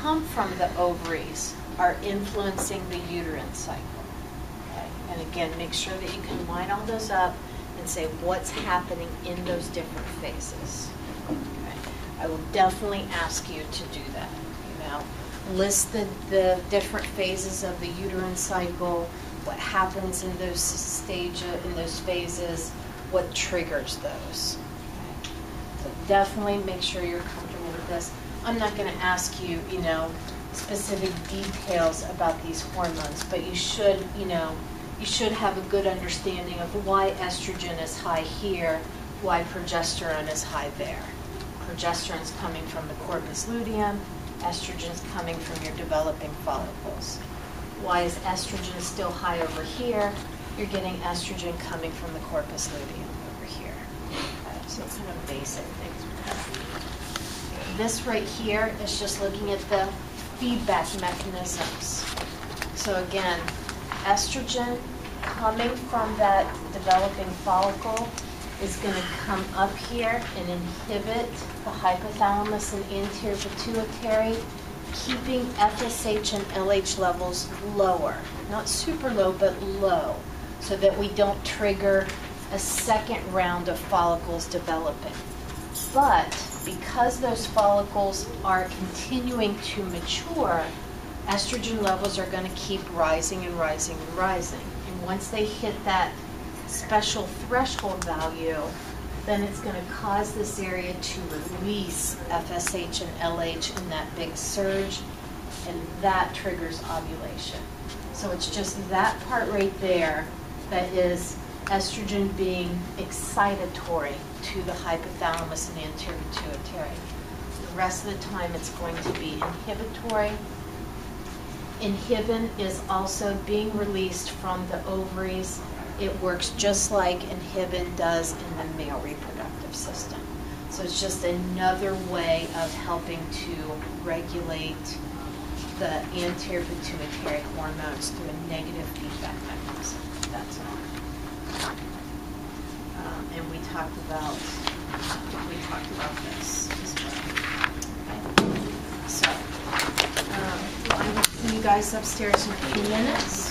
come from the ovaries are influencing the uterine cycle. Okay? And again, make sure that you can line all those up and say what's happening in those different phases. Okay? I will definitely ask you to do that. You know, list the different phases of the uterine cycle, what happens in those phases, what triggers those. Okay? So definitely make sure you're comfortable with this. I'm not going to ask you, you know, specific details about these hormones, but you should, you know, you should have a good understanding of why estrogen is high here, why progesterone is high there. Progesterone is coming from the corpus luteum, estrogen is coming from your developing follicles. Why is estrogen still high over here? You're getting estrogen coming from the corpus luteum over here. Okay, so kind of basic things with that. This right here is just looking at the feedback mechanisms. So again, estrogen coming from that developing follicle is going to come up here and inhibit the hypothalamus and anterior pituitary, keeping FSH and LH levels lower. Not super low, but low, so that we don't trigger a second round of follicles developing. But because those follicles are continuing to mature, estrogen levels are going to keep rising and rising and rising. And once they hit that special threshold value, then it's going to cause this area to release FSH and LH in that big surge, and that triggers ovulation. So it's just that part right there that is estrogen being excitatory to the hypothalamus and anterior pituitary. The rest of the time it's going to be inhibitory. Inhibin is also being released from the ovaries. It works just like inhibin does in the male reproductive system. So it's just another way of helping to regulate the anterior pituitary hormones through a negative feedback mechanism. That's all. And we talked about this as well. Okay. So I will see you guys upstairs in a few minutes.